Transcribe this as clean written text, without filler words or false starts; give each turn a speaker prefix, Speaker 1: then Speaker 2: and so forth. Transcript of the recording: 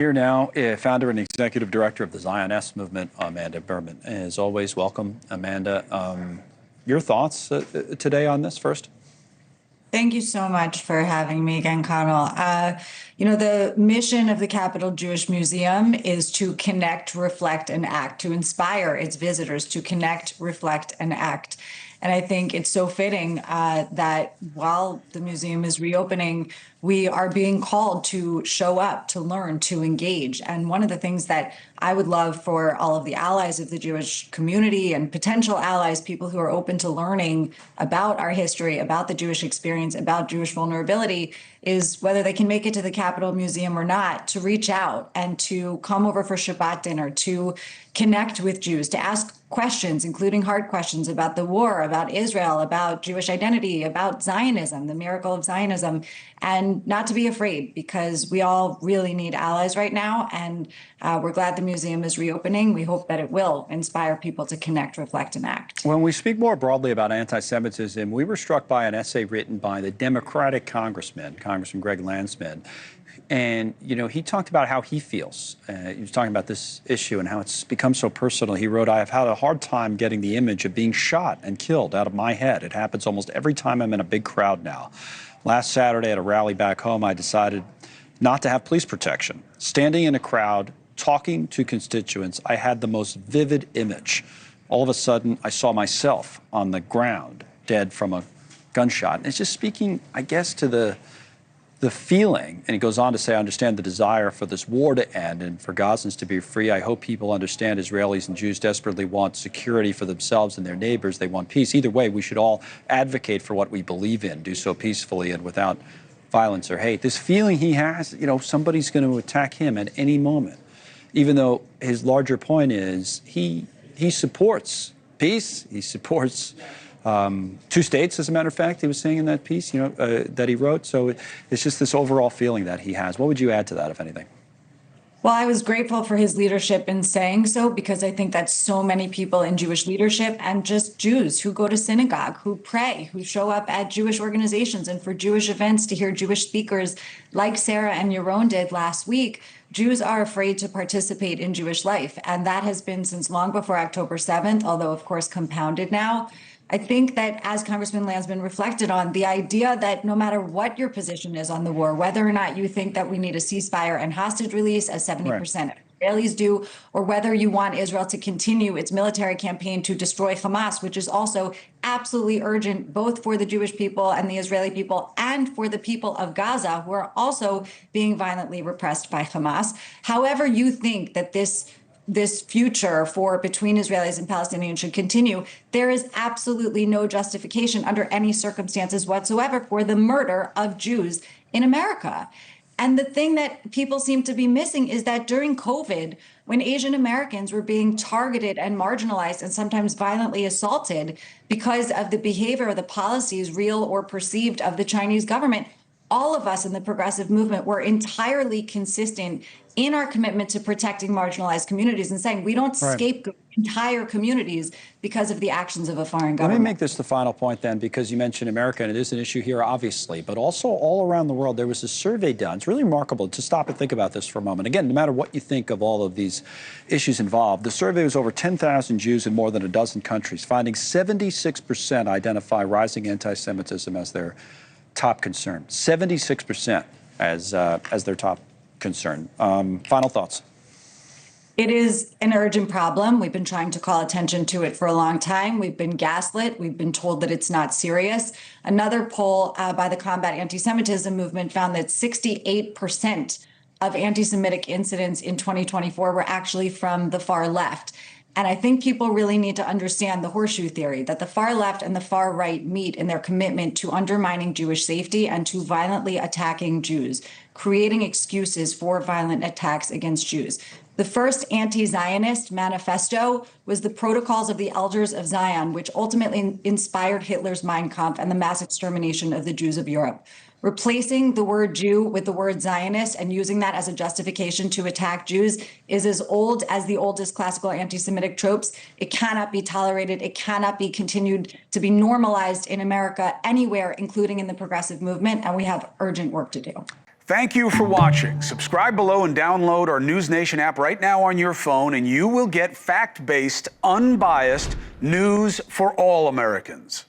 Speaker 1: Here now, founder and executive director of the Zioness Movement, Amanda Berman. As always, welcome, Amanda. Your thoughts today on this first?
Speaker 2: Thank you so much for having me again, Connell. The mission of the Capitol Jewish Museum is to connect, reflect, and act, to inspire its visitors to connect, reflect, and act. And I think it's so fitting that while the museum is reopening, we are being called to show up, to learn, to engage. And one of the things that I would love for all of the allies of the Jewish community and potential allies, people who are open to learning about our history, about the Jewish experience, about Jewish vulnerability, is whether they can make it to the Capitol Museum or not, to reach out and to come over for Shabbat dinner, to connect with Jews, to ask questions, including hard questions about the war, about Israel, about Jewish identity, about Zionism, the miracle of Zionism, and not to be afraid, because we all really need allies right now. And we're glad the museum is reopening. We hope that it will inspire people to connect, reflect, and act.
Speaker 1: When we speak more broadly about anti-Semitism, we were struck by an essay written by the Democratic Congressman Greg Landsman. And, he talked about how he feels. He was talking about this issue and how it's become so personal. He wrote, "I've had a hard time getting the image of being shot and killed out of my head. It happens almost every time I'm in a big crowd now. Last Saturday at a rally back home, I decided not to have police protection. Standing in a crowd, talking to constituents, I had the most vivid image. All of a sudden, I saw myself on the ground, dead from a gunshot." And it's just speaking, I guess, to the feeling, and he goes on to say, "I understand the desire for this war to end and for Gazans to be free. I hope people understand Israelis and Jews desperately want security for themselves and their neighbors. They want peace. Either way, we should all advocate for what we believe in, do so peacefully and without violence or hate." This feeling he has, somebody's going to attack him at any moment, even though his larger point is he supports peace. He supports two states, as a matter of fact, he was saying in that piece, that he wrote. So it's just this overall feeling that he has. What would you add to that, if anything?
Speaker 2: Well, I was grateful for his leadership in saying so, because I think that so many people in Jewish leadership, and just Jews who go to synagogue, who pray, who show up at Jewish organizations and for Jewish events to hear Jewish speakers like Sarah and Yaron did last week, Jews are afraid to participate in Jewish life. And that has been since long before October 7th, although, of course, compounded now. I think that, as Congressman Landsman reflected on, the idea that no matter what your position is on the war, whether or not you think that we need a ceasefire and hostage release, as 70% of Israelis do, or whether you want Israel to continue its military campaign to destroy Hamas, which is also absolutely urgent, both for the Jewish people and the Israeli people and for the people of Gaza, who are also being violently repressed by Hamas. However you think that this future for between Israelis and Palestinians should continue, there is absolutely no justification under any circumstances whatsoever for the murder of Jews in America. And the thing that people seem to be missing is that during COVID, when Asian Americans were being targeted and marginalized and sometimes violently assaulted because of the behavior or the policies, real or perceived, of the Chinese government, all of us in the progressive movement were entirely consistent in our commitment to protecting marginalized communities and saying we don't scapegoat entire communities because of the actions of a foreign government.
Speaker 1: Let me make this the final point then, because you mentioned America, and it is an issue here, obviously, but also all around the world. There was a survey done. It's really remarkable to stop and think about this for a moment. Again, no matter what you think of all of these issues involved, the survey was over 10,000 Jews in more than a dozen countries, finding 76% identify rising anti-Semitism as their top concern. 76% as their top concern. Final thoughts.
Speaker 2: It is an urgent problem. We've been trying to call attention to it for a long time. We've been gaslit. We've been told that it's not serious. Another poll by the Combat Anti-Semitism Movement found that 68% of anti-Semitic incidents in 2024 were actually from the far left. And I think people really need to understand the horseshoe theory, that the far left and the far right meet in their commitment to undermining Jewish safety and to violently attacking Jews, creating excuses for violent attacks against Jews. The first anti-Zionist manifesto was the Protocols of the Elders of Zion, which ultimately inspired Hitler's Mein Kampf and the mass extermination of the Jews of Europe. Replacing the word Jew with the word Zionist and using that as a justification to attack Jews is as old as the oldest classical anti-Semitic tropes. It cannot be tolerated. It cannot be continued to be normalized in America anywhere, including in the progressive movement. And we have urgent work to do.
Speaker 3: Thank you for watching. Subscribe below and download our NewsNation app right now on your phone, and you will get fact-based, unbiased news for all Americans.